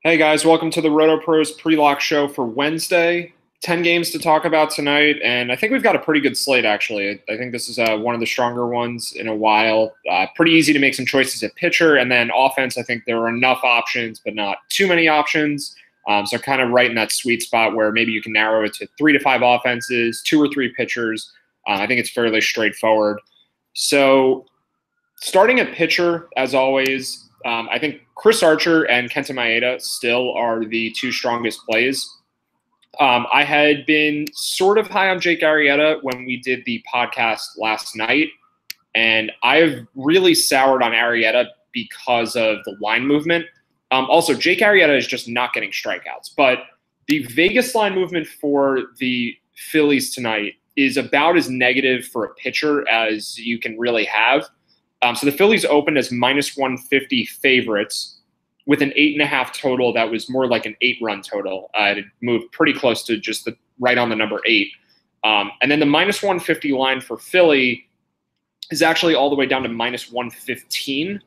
Hey guys, welcome to the RotoPros pre-lock show for Wednesday. 10 games to talk about tonight, and I think we've got a pretty good slate, actually. I think this is one of the stronger ones in a while. Pretty easy to make some choices at pitcher, and then offense, I think there are enough options, but not too many options. So kind of right in that sweet spot where maybe you can narrow it to 3 to 5 offenses, 2 or 3 pitchers. I think it's fairly straightforward. So starting at pitcher, as always, I think Chris Archer and Kenta Maeda still are the 2 strongest plays. I had been sort of high on Jake Arrieta when we did the podcast last night, and I've really soured on Arrieta because of the line movement. Also, Jake Arrieta is just not getting strikeouts, but the Vegas line movement for the Phillies tonight is about as negative for a pitcher as you can really have. So the Phillies opened as minus 150 favorites with an 8.5 total that was more like an 8-run total. It moved pretty close to just right on the number 8. And then the minus 150 line for Philly is actually all the way down to minus 115.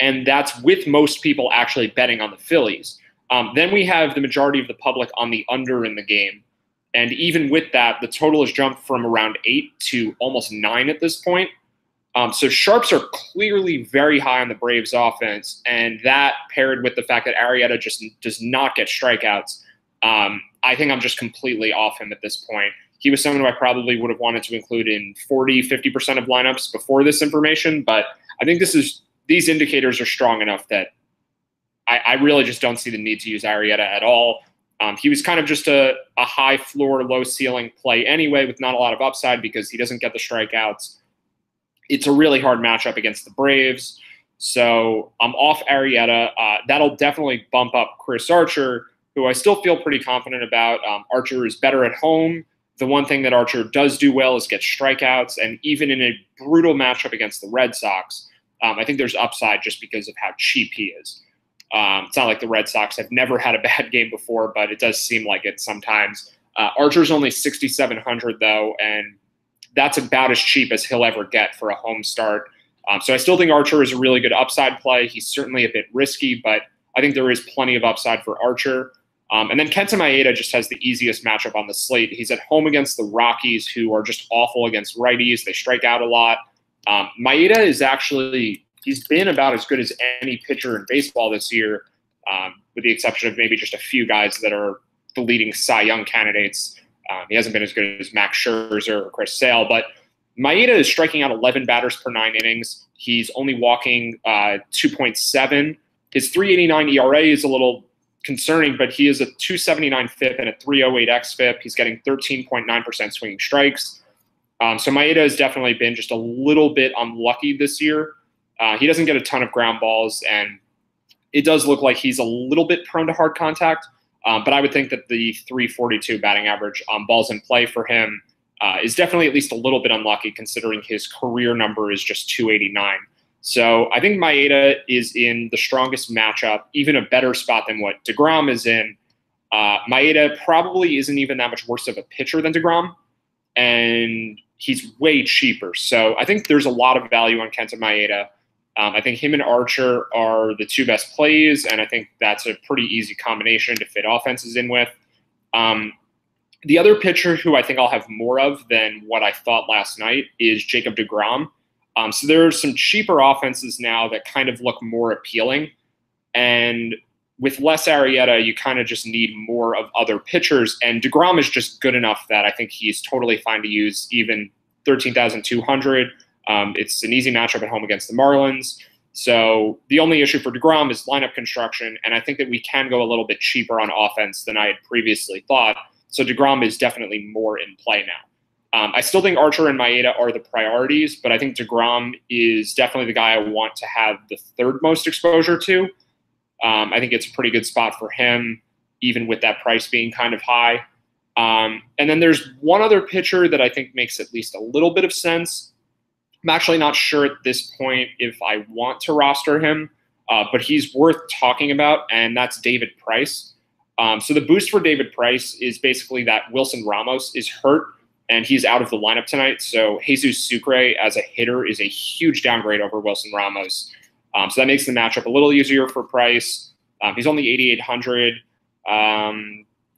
And that's with most people actually betting on the Phillies. Then we have the majority of the public on the under in the game. And even with that, the total has jumped from around 8 to almost 9 at this point. So sharps are clearly very high on the Braves offense, and that paired with the fact that Arrieta just does not get strikeouts, I think I'm just completely off him at this point. He was someone who I probably would have wanted to include in 40, 50% of lineups before this information, but I think these indicators are strong enough that I really just don't see the need to use Arrieta at all. He was kind of just a high floor, low ceiling play anyway with not a lot of upside because he doesn't get the strikeouts. It's a really hard matchup against the Braves. So I'm off Arrieta. That'll definitely bump up Chris Archer, who I still feel pretty confident about. Archer is better at home. The one thing that Archer does do well is get strikeouts. And even in a brutal matchup against the Red Sox, I think there's upside just because of how cheap he is. It's not like the Red Sox have never had a bad game before, but it does seem like it sometimes. Archer's only 6,700 though, and that's about as cheap as he'll ever get for a home start. So I still think Archer is a really good upside play. He's certainly a bit risky, but I think there is plenty of upside for Archer. And then Kenta Maeda just has the easiest matchup on the slate. He's at home against the Rockies, who are just awful against righties. They strike out a lot. Maeda he's been about as good as any pitcher in baseball this year, with the exception of maybe just a few guys that are the leading Cy Young candidates. He hasn't been as good as Max Scherzer or Chris Sale, but Maeda is striking out 11 batters per 9 innings. He's only walking 2.7. His 3.89 ERA is a little concerning, but he is a 2.79 FIP and a 3.08 xFIP. He's getting 13.9% swinging strikes. So Maeda has definitely been just a little bit unlucky this year. He doesn't get a ton of ground balls, and it does look like he's a little bit prone to hard contact. But I would think that the 342 batting average on balls in play for him is definitely at least a little bit unlucky, considering his career number is just 289. So I think Maeda is in the strongest matchup, even a better spot than what DeGrom is in. Maeda probably isn't even that much worse of a pitcher than DeGrom, and he's way cheaper. So I think there's a lot of value on Kenta Maeda. I think him and Archer are the 2 best plays, and I think that's a pretty easy combination to fit offenses in with. The other pitcher who I think I'll have more of than what I thought last night is Jacob deGrom. So there are some cheaper offenses now that kind of look more appealing, and with less Arrieta, you kind of just need more of other pitchers, and deGrom is just good enough that I think he's totally fine to use even 13,200. It's an easy matchup at home against the Marlins. So the only issue for deGrom is lineup construction, and I think that we can go a little bit cheaper on offense than I had previously thought. So deGrom is definitely more in play now. I still think Archer and Maeda are the priorities, but I think deGrom is definitely the guy I want to have the 3rd most exposure to. I think it's a pretty good spot for him, even with that price being kind of high. And then there's one other pitcher that I think makes at least a little bit of sense. I'm actually not sure at this point if I want to roster him, but he's worth talking about, and that's David Price. So the boost for David Price is basically that Wilson Ramos is hurt, and he's out of the lineup tonight. So Jesus Sucre as a hitter is a huge downgrade over Wilson Ramos. So that makes the matchup a little easier for Price. He's only 8,800.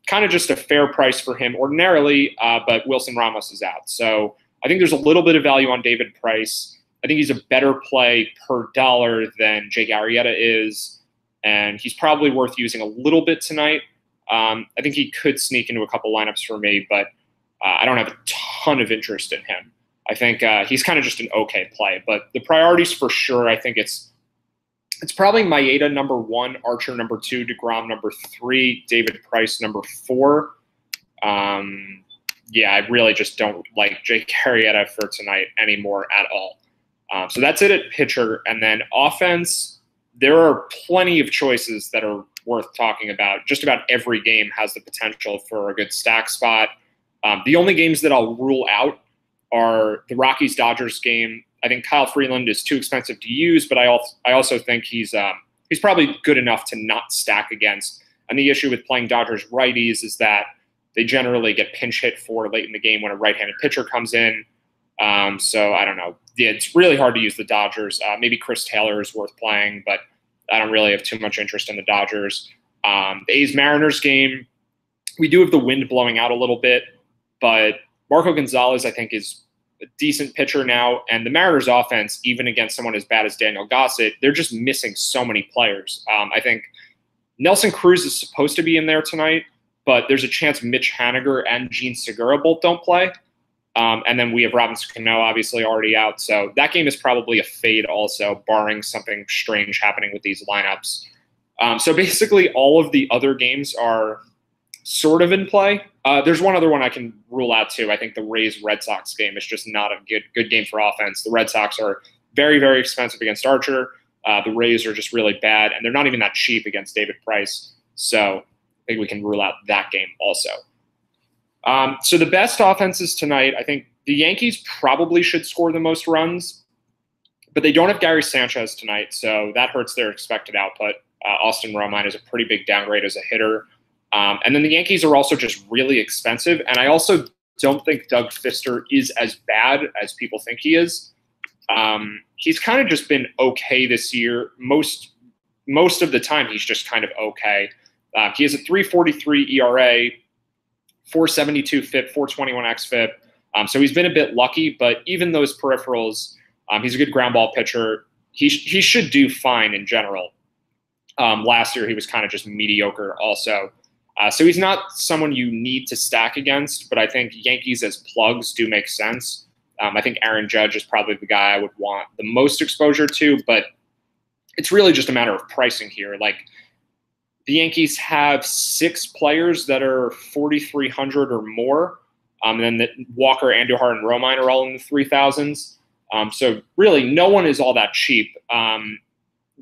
Kind of just a fair price for him ordinarily, but Wilson Ramos is out. So I think there's a little bit of value on David Price. I think he's a better play per dollar than Jake Arrieta is, and he's probably worth using a little bit tonight. I think he could sneak into a couple lineups for me, but I don't have a ton of interest in him. I think he's kind of just an okay play. But the priorities for sure, I think it's probably Maeda number 1, Archer number 2, DeGrom number 3, David Price number 4. Yeah, I really just don't like Jake Arrieta for tonight anymore at all. So that's it at pitcher. And then offense, there are plenty of choices that are worth talking about. Just about every game has the potential for a good stack spot. The only games that I'll rule out are the Rockies-Dodgers game. I think Kyle Freeland is too expensive to use, but I also think he's probably good enough to not stack against. And the issue with playing Dodgers righties is that they generally get pinch hit for late in the game when a right-handed pitcher comes in. So I don't know. Yeah, it's really hard to use the Dodgers. Maybe Chris Taylor is worth playing, but I don't really have too much interest in the Dodgers. The A's-Mariners game, we do have the wind blowing out a little bit, but Marco Gonzalez, I think, is a decent pitcher now. And the Mariners offense, even against someone as bad as Daniel Gossett, they're just missing so many players. I think Nelson Cruz is supposed to be in there tonight, but there's a chance Mitch Haniger and Gene Segura both don't play. And then we have Robinson Cano obviously already out. So that game is probably a fade also, barring something strange happening with these lineups. So basically all of the other games are sort of in play. There's one other one I can rule out too. I think the Rays-Red Sox game is just not a good game for offense. The Red Sox are very, very expensive against Archer. The Rays are just really bad, and they're not even that cheap against David Price. So I think we can rule out that game also. So the best offenses tonight, I think the Yankees probably should score the most runs, but they don't have Gary Sanchez tonight, so that hurts their expected output. Austin Romine is a pretty big downgrade as a hitter. And then the Yankees are also just really expensive, and I also don't think Doug Fister is as bad as people think he is. He's kind of just been okay this year. Most of the time, he's just kind of okay. He has a 3.43 ERA, 472 FIP, 421 xFIP. So he's been a bit lucky, but even those peripherals, he's a good ground ball pitcher. He should do fine in general. Last year, he was kind of just mediocre also. So he's not someone you need to stack against, but I think Yankees as plugs do make sense. I think Aaron Judge is probably the guy I would want the most exposure to, but it's really just a matter of pricing here. Like, the Yankees have 6 players that are 4,300 or more, and then Walker, Andujar, and Romine are all in the 3,000s. So really, no one is all that cheap.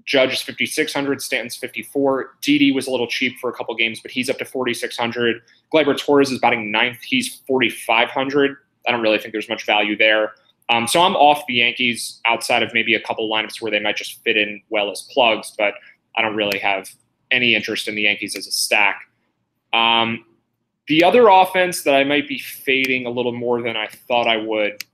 Judge is 5,600, Stanton's 54. Didi was a little cheap for a couple games, but he's up to 4,600. Gleyber Torres is batting 9th. He's 4,500. I don't really think there's much value there. So I'm off the Yankees outside of maybe a couple lineups where they might just fit in well as plugs, but I don't really have any interest in the Yankees as a stack. The other offense that I might be fading a little more than I thought I would,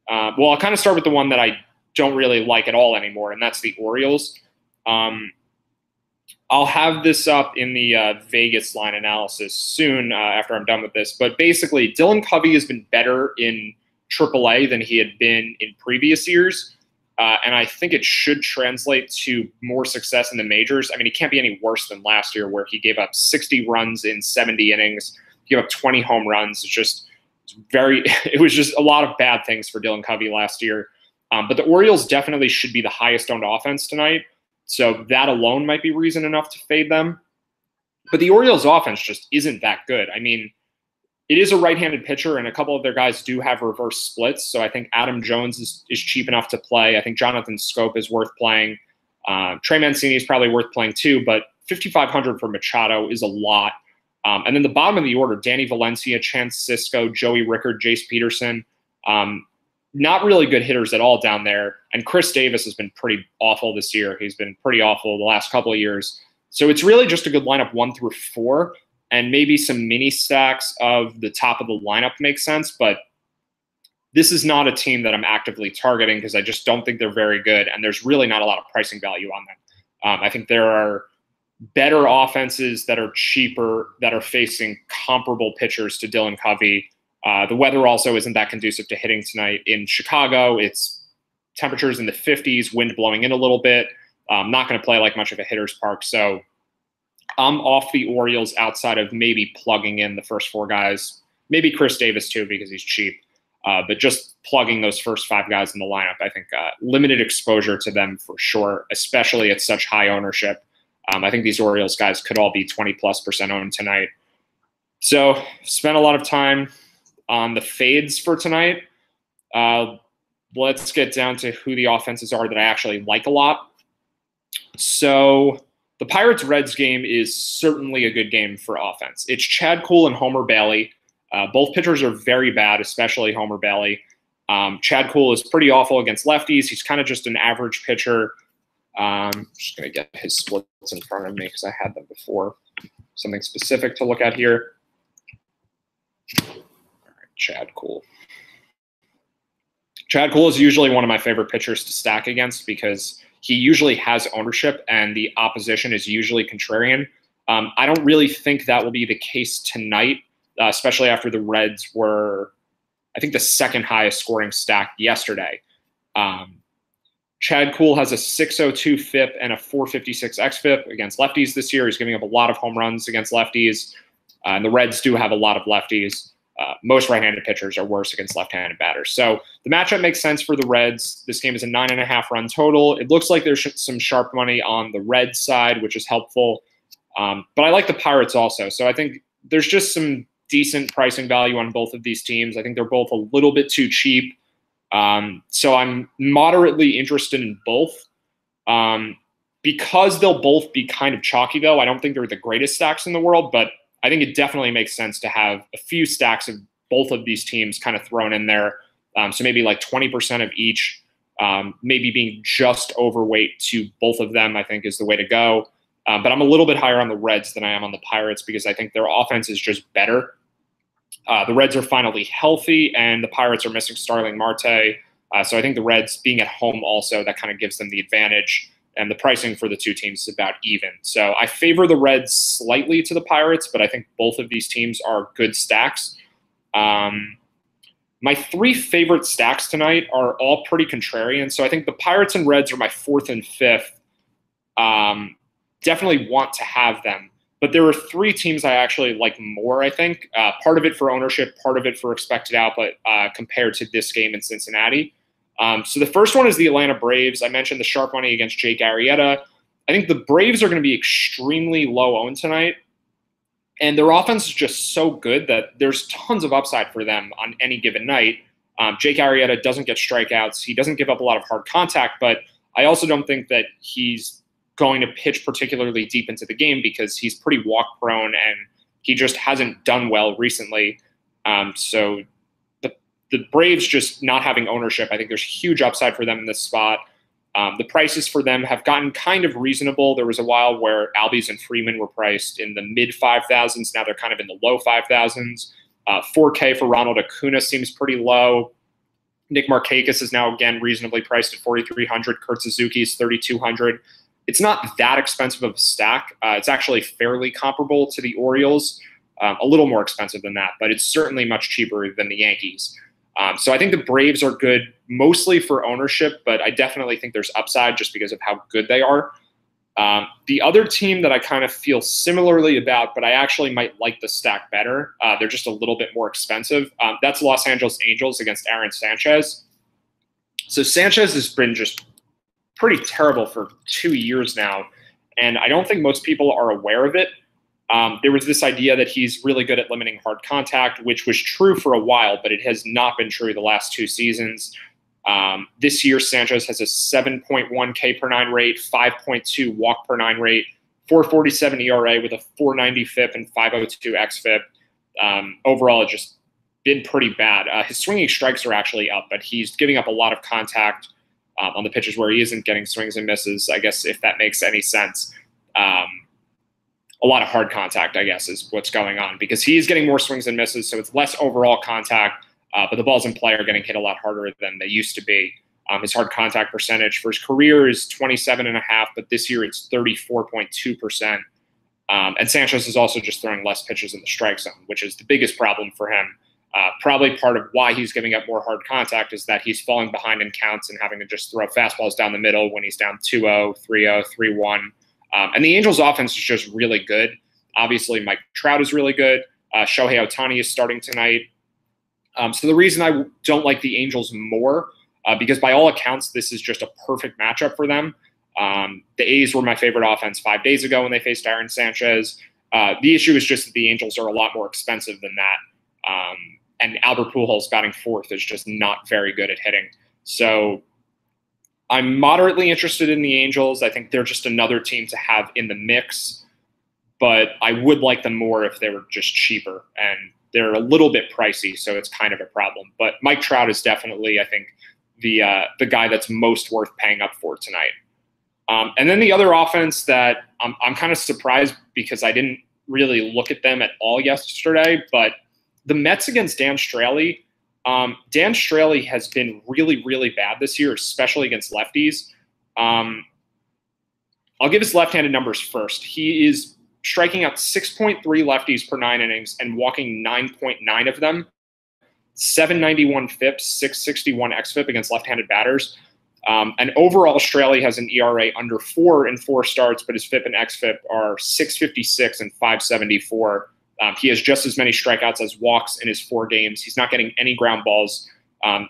well, I'll kind of start with the one that I don't really like at all anymore, and that's the Orioles. I'll have this up in the Vegas line analysis soon after I'm done with this, but basically Dylan Covey has been better in AAA than he had been in previous years. And I think it should translate to more success in the majors. I mean, he can't be any worse than last year where he gave up 60 runs in 70 innings. He gave up 20 home runs. It was just a lot of bad things for Dylan Covey last year. But the Orioles definitely should be the highest owned offense tonight. So that alone might be reason enough to fade them. But the Orioles offense just isn't that good. I mean, it is a right-handed pitcher, and a couple of their guys do have reverse splits. So I think Adam Jones is cheap enough to play. I think Jonathan Scope is worth playing. Trey Mancini is probably worth playing too, but 5,500 for Machado is a lot. And then the bottom of the order, Danny Valencia, Chance Sisco, Joey Rickard, Jace Peterson. Not really good hitters at all down there. And Chris Davis has been pretty awful this year. He's been pretty awful the last couple of years. So it's really just a good lineup 1 through 4. And maybe some mini stacks of the top of the lineup makes sense, but this is not a team that I'm actively targeting because I just don't think they're very good, and there's really not a lot of pricing value on them. I think there are better offenses that are cheaper, that are facing comparable pitchers to Dylan Covey. The weather also isn't that conducive to hitting tonight in Chicago. It's temperatures in the 50s, wind blowing in a little bit. Not going to play like much of a hitter's park. So I'm off the Orioles outside of maybe plugging in the first 4 guys, maybe Chris Davis too because he's cheap. But just plugging those first 5 guys in the lineup, I think limited exposure to them for sure, especially at such high ownership. I think these Orioles guys could all be 20+% owned tonight. So spent a lot of time on the fades for tonight. Let's get down to who the offenses are that I actually like a lot. So the Pirates-Reds game is certainly a good game for offense. It's Chad Kuhl and Homer Bailey. Both pitchers are very bad, especially Homer Bailey. Chad Kuhl is pretty awful against lefties. He's kind of just an average pitcher. I'm just going to get his splits in front of me because I had them before. Something specific to look at here. All right, Chad Kuhl. Chad Kuhl is usually one of my favorite pitchers to stack against because he usually has ownership and the opposition is usually contrarian. I don't really think that will be the case tonight, especially after the Reds were, I think, the second highest scoring stack yesterday. Chad Kuhl has a 602 FIP and a 456 xFIP against lefties this year. He's giving up a lot of home runs against lefties. And the Reds do have a lot of lefties. Most right-handed pitchers are worse against left-handed batters. So the matchup makes sense for the Reds. This game is a 9.5 run total. It looks like there's some sharp money on the Reds side, which is helpful. But I like the Pirates also. So I think there's just some decent pricing value on both of these teams. I think they're both a little bit too cheap. So I'm moderately interested in both. Because they'll both be kind of chalky, though, I don't think they're the greatest stacks in the world, but I think it definitely makes sense to have a few stacks of both of these teams kind of thrown in there. So maybe like 20% of each, maybe being just overweight to both of them, I think is the way to go. But I'm a little bit higher on the Reds than I am on the Pirates because I think their offense is just better. The Reds are finally healthy, and the Pirates are missing Starling Marte. So I think the Reds being at home also, that kind of gives them the advantage. And the pricing for the two teams is about even. So I favor the Reds slightly to the Pirates, but I think both of these teams are good stacks. My 3 favorite stacks tonight are all pretty contrarian. So I think the Pirates and Reds are my 4th and 5th. Definitely want to have them. But there are 3 teams I actually like more, I think. Part of it for ownership, part of it for expected output compared to this game in Cincinnati. So the first one is the Atlanta Braves. I mentioned the sharp money against Jake Arrieta. I think the Braves are going to be extremely low owned tonight. And their offense is just so good that there's tons of upside for them on any given night. Jake Arrieta doesn't get strikeouts. He doesn't give up a lot of hard contact, but I also don't think that he's going to pitch particularly deep into the game because he's pretty walk prone and he just hasn't done well recently. So the Braves just not having ownership, I think there's huge upside for them in this spot. The prices for them have gotten kind of reasonable. There was a while where Albies and Freeman were priced in the mid 5,000s. Now they're kind of in the low 5,000s. 4K for Ronald Acuna seems pretty low. Nick Markakis is now, again, reasonably priced at 4,300. Kurt Suzuki is 3,200. It's not that expensive of a stack. It's actually fairly comparable to the Orioles. A little more expensive than that, but it's certainly much cheaper than the Yankees. So I think the Braves are good mostly for ownership, but I definitely think there's upside just because of how good they are. The other team that I kind of feel similarly about, but I actually might like the stack better, they're just a little bit more expensive. That's Los Angeles Angels against Aaron Sanchez. So Sanchez has been just pretty terrible for 2 years now, and I don't think most people are aware of it. There was this idea that he's really good at limiting hard contact, which was true for a while, but it has not been true the last 2 seasons. This year, Sanchez has a 7.1 K per 9 rate, 5.2 walk per 9 rate, 4.47 ERA with a 4.90 FIP and 5.02 xFIP. Overall, it's just been pretty bad. His swinging strikes are actually up, but he's giving up a lot of contact on the pitches where he isn't getting swings and misses, I guess, if that makes any sense. A lot of hard contact, I guess, is what's going on because he's getting more swings and misses, so it's less overall contact, but the balls in play are getting hit a lot harder than they used to be. His hard contact percentage for his career is 27.5%, but this year it's 34.2%. And Sanchez is also just throwing less pitches in the strike zone, which is the biggest problem for him. Probably part of why he's giving up more hard contact is that he's falling behind in counts and having to just throw fastballs down the middle when he's down 2-0, 3-0, 3-1. And the Angels' offense is just really good. Obviously, Mike Trout is really good. Shohei Ohtani is starting tonight. So the reason I don't like the Angels more, because by all accounts, this is just a perfect matchup for them. The A's were my favorite offense 5 days ago when they faced Aaron Sanchez. The issue is just that the Angels are a lot more expensive than that. And Albert Pujols batting fourth is just not very good at hitting. So I'm moderately interested in the Angels. I think they're just another team to have in the mix, but I would like them more if they were just cheaper. And they're a little bit pricey, so it's kind of a problem. But Mike Trout is definitely, I think, the guy that's most worth paying up for tonight. And then the other offense that I'm kind of surprised because I didn't really look at them at all yesterday, but the Mets against Dan Straley. Dan Straley has been really, really bad this year, especially against lefties. I'll give his left-handed numbers first. He is striking out 6.3 lefties per 9 innings and walking 9.9 of them. 791 FIPS, 661 xFIP against left-handed batters. And overall, Straley has an ERA under 4 in 4 starts, but his FIP and xFIP are 656 and 574. He has just as many strikeouts as walks in his 4 games. He's not getting any ground balls.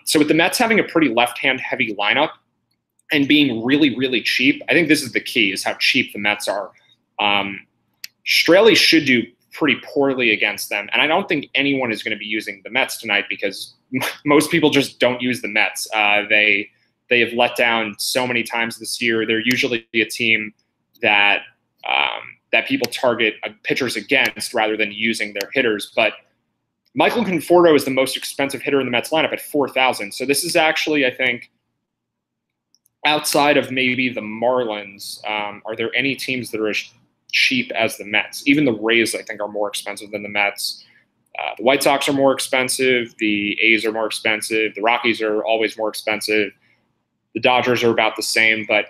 So with the Mets having a pretty left-hand heavy lineup and being really, really cheap, I think this is the key, is how cheap the Mets are. Straley should do pretty poorly against them. And I don't think anyone is going to be using the Mets tonight because most people just don't use the Mets. They have let down so many times this year. They're usually a team that people target pitchers against rather than using their hitters. But Michael Conforto is the most expensive hitter in the Mets lineup at $4,000. So this is actually, I think, outside of maybe the Marlins, are there any teams that are as cheap as the Mets? Even the Rays, I think, are more expensive than the Mets. The White Sox are more expensive. The A's are more expensive. The Rockies are always more expensive. The Dodgers are about the same. But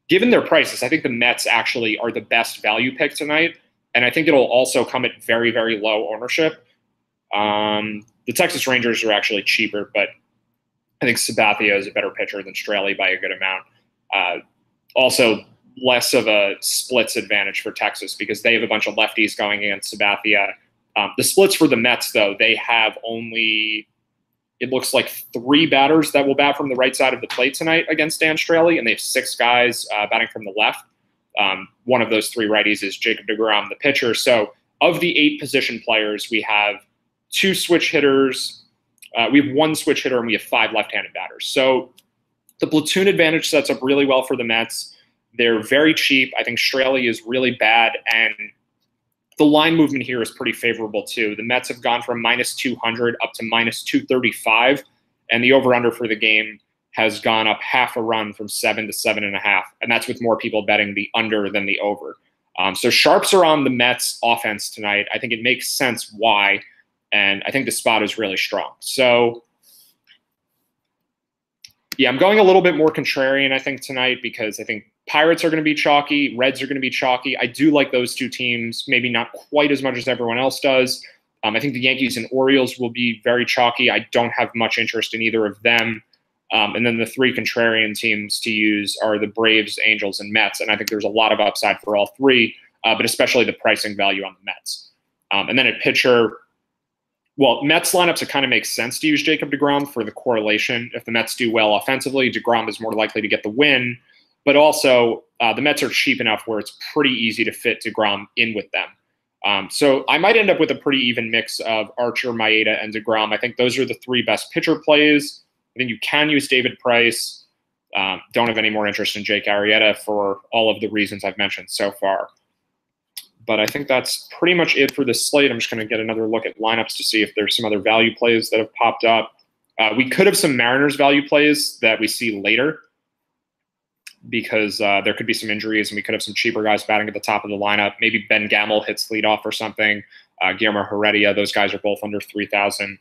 given their prices, I think the Mets actually are the best value pick tonight. And I think it'll also come at very, very low ownership. The Texas Rangers are actually cheaper, but I think Sabathia is a better pitcher than Straley by a good amount. Also, less of a splits advantage for Texas because they have a bunch of lefties going against Sabathia. The splits for the Mets, though, they have only, it looks like 3 batters that will bat from the right side of the plate tonight against Dan Straley, and they have 6 guys batting from the left. One of those 3 righties is Jacob deGrom, the pitcher. So of the 8 position players, we have 2 switch hitters. We have 1 switch hitter, and we have 5 left-handed batters. So the platoon advantage sets up really well for the Mets. They're very cheap. I think Straley is really bad, and the line movement here is pretty favorable too. The Mets have gone from -200 up to -235, and the over-under for the game has gone up half a run from 7 to 7.5, and that's with more people betting the under than the over. So sharps are on the Mets offense tonight. I think it makes sense why, and I think the spot is really strong. So yeah, I'm going a little bit more contrarian, I think, tonight because I think Pirates are going to be chalky. Reds are going to be chalky. I do like those 2 teams, maybe not quite as much as everyone else does. I think the Yankees and Orioles will be very chalky. I don't have much interest in either of them. And then the 3 contrarian teams to use are the Braves, Angels, and Mets. And I think there's a lot of upside for all 3, but especially the pricing value on the Mets. And then at pitcher, well, Mets lineups, it kind of makes sense to use Jacob deGrom for the correlation. If the Mets do well offensively, deGrom is more likely to get the win. But also, the Mets are cheap enough where it's pretty easy to fit deGrom in with them. So I might end up with a pretty even mix of Archer, Maeda, and deGrom. I think those are the 3 best pitcher plays. I think you can use David Price. Don't have any more interest in Jake Arrieta for all of the reasons I've mentioned so far. But I think that's pretty much it for this slate. I'm just going to get another look at lineups to see if there's some other value plays that have popped up. We could have some Mariners value plays that we see later because there could be some injuries and we could have some cheaper guys batting at the top of the lineup. Maybe Ben Gamel hits leadoff or something. Guillermo Heredia, those guys are both under 3,000.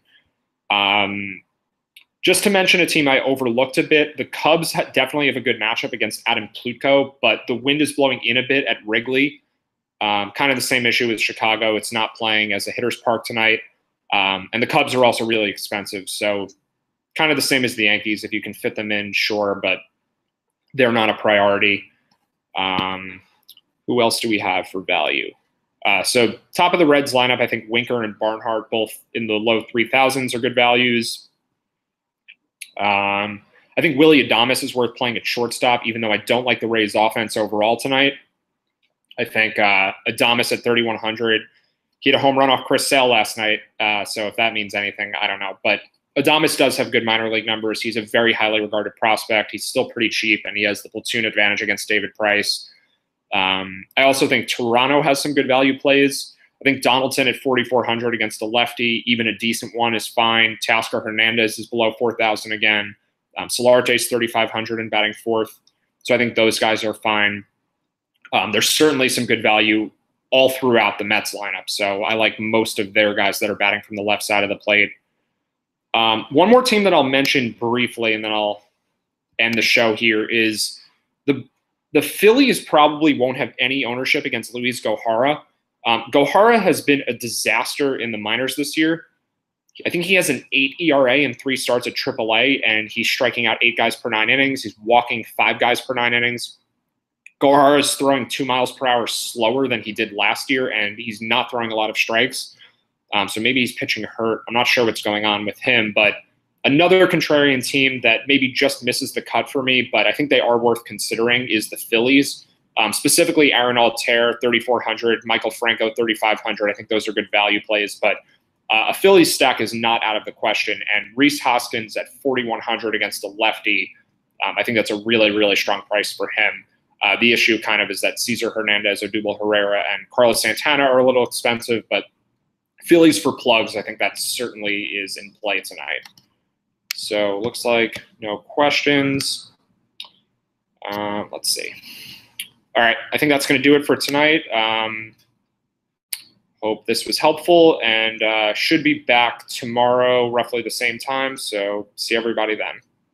Just to mention a team I overlooked a bit, the Cubs definitely have a good matchup against Adam Plutko, but the wind is blowing in a bit at Wrigley. Kind of the same issue with Chicago. It's not playing as a hitter's park tonight. And the Cubs are also really expensive. So kind of the same as the Yankees. If you can fit them in, sure, but they're not a priority. Who else do we have for value? So top of the Reds lineup, I think Winker and Barnhart, both in the low 3,000s, are good values. I think Willy Adames is worth playing at shortstop, even though I don't like the Rays offense overall tonight. I think Adames at 3,100. He had a home run off Chris Sale last night, so if that means anything, I don't know. But Adames does have good minor league numbers. He's a very highly regarded prospect. He's still pretty cheap, and he has the platoon advantage against David Price. I also think Toronto has some good value plays. I think Donaldson at 4,400 against a lefty, even a decent one, is fine. Teoscar Hernandez is below 4,000 again. Solarte's 3,500 and batting fourth. So I think those guys are fine. There's certainly some good value all throughout the Mets lineup. So I like most of their guys that are batting from the left side of the plate. One more team that I'll mention briefly, and then I'll end the show here, is the Phillies probably won't have any ownership against Luis Gohara. Gohara has been a disaster in the minors this year. I think he has an 8 ERA and 3 starts at AAA, and he's striking out 8 guys per 9 innings. He's walking 5 guys per 9 innings. Gohara is throwing 2 miles per hour slower than he did last year, and he's not throwing a lot of strikes. So maybe he's pitching hurt. I'm not sure what's going on with him, but another contrarian team that maybe just misses the cut for me, but I think they are worth considering, is the Phillies. Specifically Aaron Altair, 3,400, Michael Franco, 3,500. I think those are good value plays, but a Phillies stack is not out of the question. And Rhys Hoskins at 4,100 against a lefty, I think that's a really, really strong price for him. The issue kind of is that Cesar Hernandez, Odubel Herrera, and Carlos Santana are a little expensive, but Phillies for plugs, I think that certainly is in play tonight. So looks like no questions. Let's see. All right, I think that's going to do it for tonight. Hope this was helpful, and should be back tomorrow roughly the same time. So see everybody then.